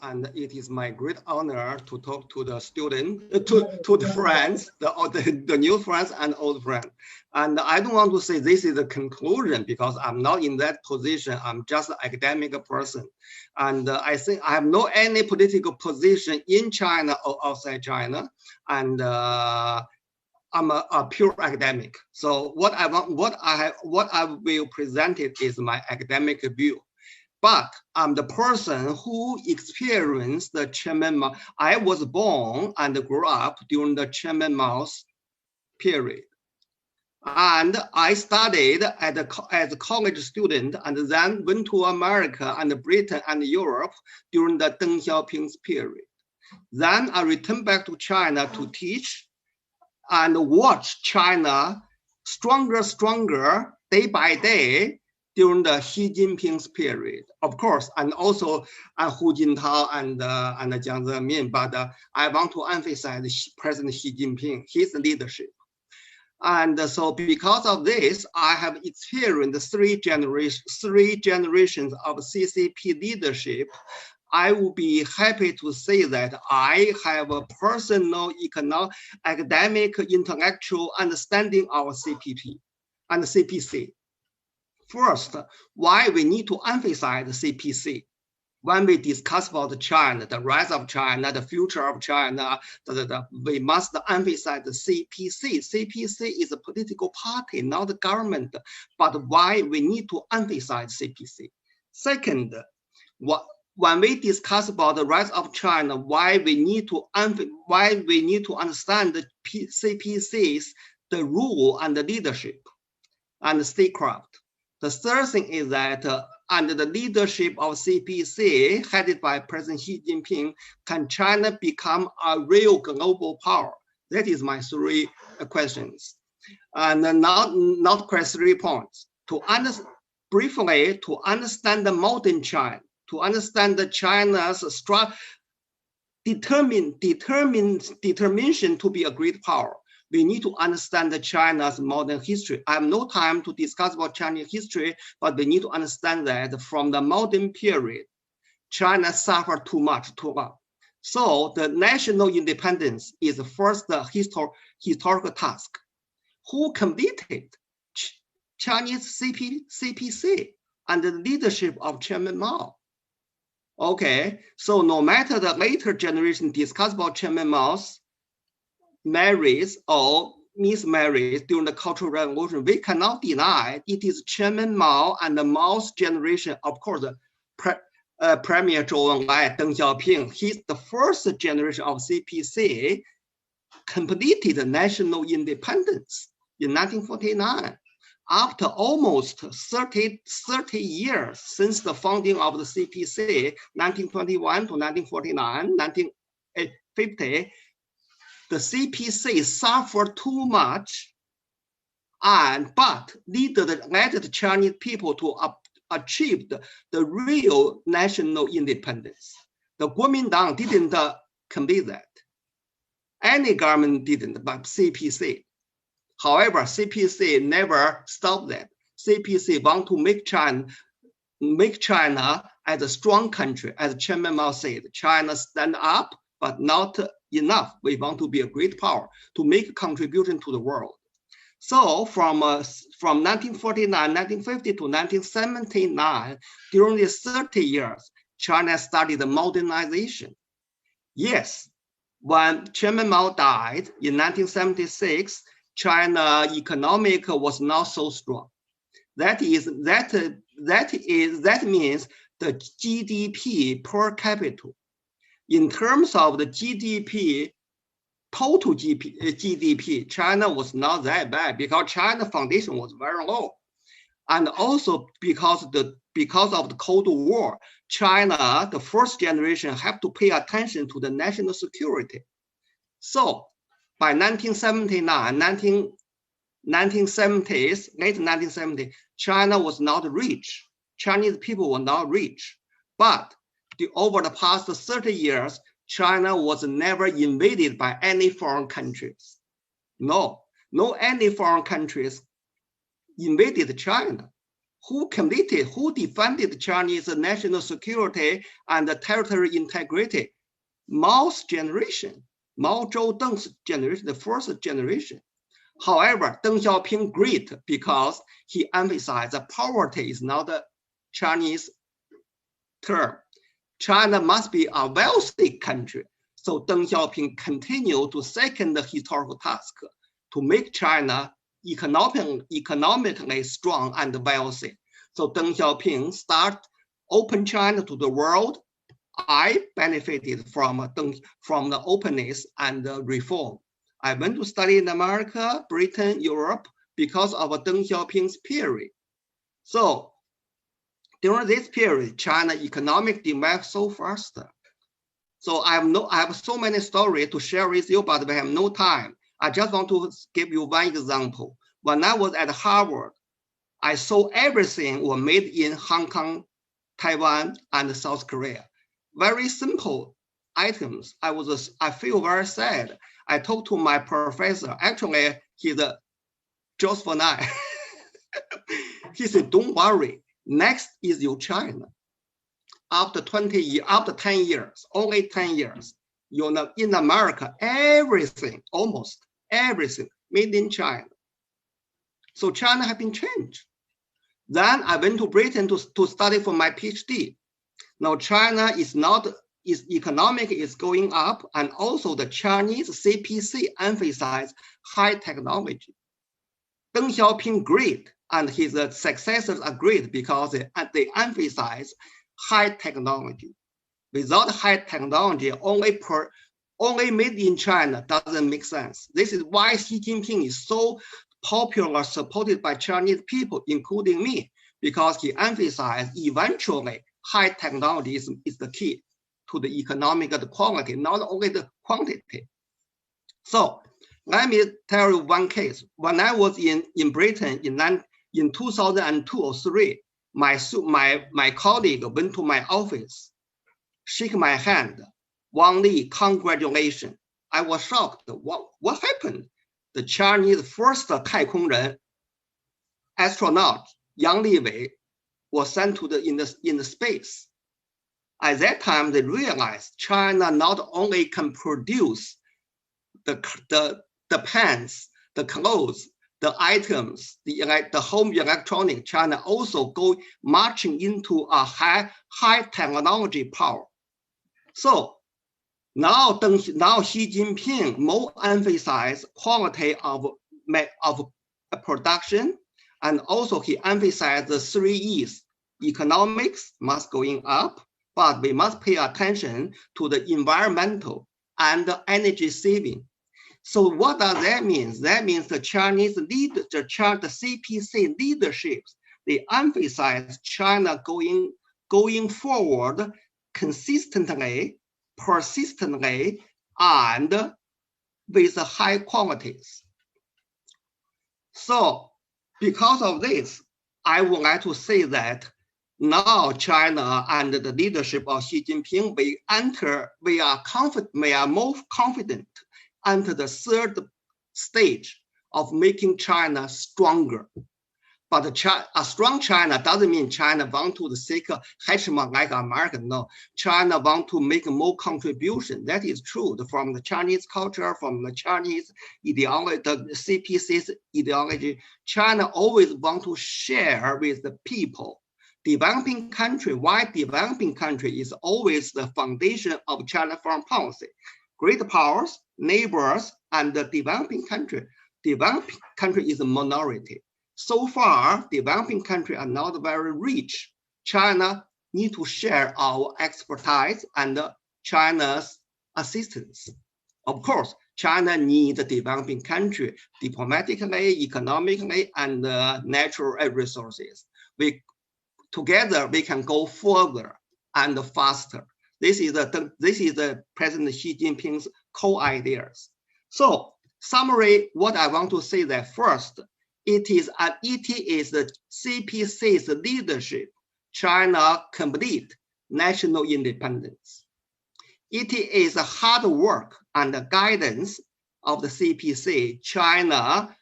and it is my great honor to talk to the student, to the friends, the new friends and old friends. And I don't want to say this is a conclusion because I'm not in that position. I'm just an academic person. And I think I have no any political position in China or outside China. And I'm a pure academic. So what I will present it is my academic view. But I'm the person who experienced the Chairman Mao. I was born and grew up during the Chairman Mao's period. And I studied as a college student and then went to America and Britain and Europe during the Deng Xiaoping's period. Then I returned back to China to teach and watch China stronger day by day during the Xi Jinping's period, of course, and also Hu Jintao and Jiang Zemin. But I want to emphasize President Xi Jinping, his leadership. And so because of this, I have experienced three generations of CCP leadership. I will be happy to say that I have a personal, economic, academic, intellectual understanding of CPP and CPC. First, why we need to emphasize CPC. When we discuss about China, the rise of China, the future of China, we must emphasize the CPC. CPC is a political party, not the government. But why we need to emphasize CPC? Second, when we discuss about the rise of China, why we need to understand the CPC's the rule and the leadership and the statecraft. The third thing is that under the leadership of CPC, headed by President Xi Jinping, can China become a real global power? That is my three questions. And not quite 3 points. Briefly, to understand the modern China, to understand the China's determination to be a great power, we need to understand the China's modern history. I have no time to discuss about Chinese history, but we need to understand that from the modern period, China suffered too much, too long. So the national independence is the first historical task. Who completed Chinese CPC under the leadership of Chairman Mao? Okay, so no matter the later generation discuss about Chairman Mao's marriages or mismarriages during the Cultural Revolution, we cannot deny it is Chairman Mao and the Mao's generation, of course, Premier Zhou Enlai, Deng Xiaoping, he's the first generation of CPC, completed national independence in 1949. After almost 30 years since the founding of the CPC, 1921 to 1949, 1950, the CPC suffered too much, but led the Chinese people to achieve the real national independence. The Kuomintang didn't complete that. Any government didn't, but CPC. However, CPC never stopped that. CPC want to make China as a strong country, as Chairman Mao said. China stand up, but not enough. We want to be a great power to make a contribution to the world. So from 1949, 1950 to 1979, during these 30 years, China started the modernization. Yes, when Chairman Mao died in 1976, China economic was not so strong. That means the GDP per capita. In terms of the GDP, total GDP, China was not that bad because China foundation was very low. And also because of the Cold War, China, the first generation, have to pay attention to the national security. So by 1979, 1970s, late 1970s, China was not rich. Chinese people were not rich. But over the past 30 years, China was never invaded by any foreign countries. No any foreign countries invaded China. who defended Chinese national security and territorial integrity? Mao's generation, Mao Zedong's generation, the first generation. However, Deng Xiaoping great because he emphasized that poverty is not a Chinese term. China must be a wealthy country. So Deng Xiaoping continued to second the historical task to make China economically strong and wealthy. So Deng Xiaoping open China to the world. I benefited from the openness and the reform. I went to study in America, Britain, Europe because of Deng Xiaoping's period. So during this period, China economic developed so fast. So I have so many stories to share with you, but we have no time. I just want to give you one example. When I was at Harvard, I saw everything was made in Hong Kong, Taiwan, and South Korea. Very simple items. I feel very sad. I talked to my professor. Actually, he's a Joseph Nye. He said, "Don't worry. Next is your China. After 20 years, after 10 years, only 10 years, you know, in America, everything, almost everything, made in China." So China has been changed. Then I went to Britain to study for my PhD. Now China its economic is going up, and also the Chinese CPC emphasize high technology. Deng Xiaoping great, and his successors are great because they emphasize high technology. Without high technology, only made in China doesn't make sense. This is why Xi Jinping is so popular, supported by Chinese people, including me, because he emphasized eventually high technology is the key to the economic quality, not only the quantity. So let me tell you one case. When I was in Britain in 2002 or 3, my colleague went to my office, shake my hand. Wang Li, congratulations. I was shocked. What happened? The Chinese first 太空人 astronaut Yang Liwei was sent to in the space. At that time, they realized China not only can produce the pants, the clothes, the items, the home electronic. China also go marching into a high technology power. So now Xi Jinping more emphasize quality of production, and also he emphasized the 3 E's. Economics must going up, but we must pay attention to the environmental and the energy saving. So what does that mean? That means the Chinese the CPC leaderships, they emphasize China going forward consistently, persistently, and with high qualities. So because of this, I would like to say that now China and the leadership of Xi Jinping, we are more confident enter the third stage of making China stronger. But a strong China doesn't mean China want to seek a hegemon like America. No, China want to make more contribution. That is true from the Chinese culture, from the Chinese ideology, the CPC's ideology. China always want to share with the people. Developing country, why developing country is always the foundation of China foreign policy. Great powers, neighbors, and the developing country. Developing country is a minority. So far, developing countries are not very rich. China need to share our expertise and China's assistance. Of course, China needs a developing country diplomatically, economically, and natural resources. Together, we can go further and faster. This is the President Xi Jinping's core ideas. So, summary, what I want to say that first, it is the CPC's leadership, China complete national independence. It is a hard work and the guidance of the CPC, China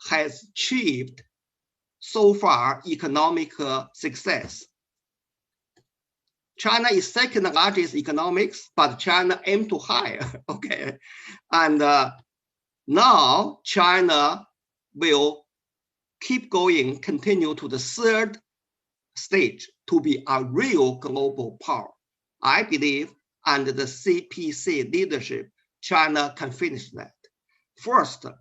has achieved so far economic success. China is second largest economics, but China aim to higher, okay? And now China will keep going, continue to the third stage to be a real global power. I believe under the CPC leadership, China can finish that. First, the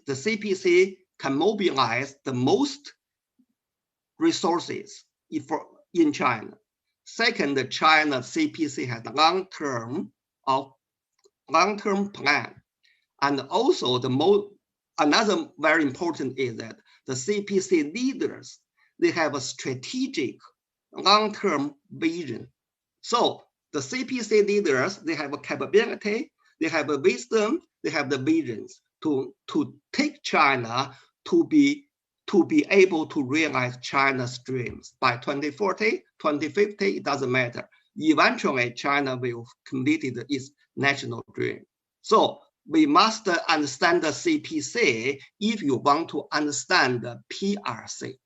CPC can mobilize the most resources in China. Second, China CPC has a long-term plan. And also another very important is that the CPC leaders, they have a strategic long-term vision. So the CPC leaders, they have a capability, they have a wisdom, they have the visions to take China to be able to realize China's dreams by 2040, 2050, it doesn't matter. Eventually, China will complete its national dream. So we must understand the CPC if you want to understand the PRC.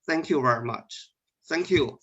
Thank you very much. Thank you.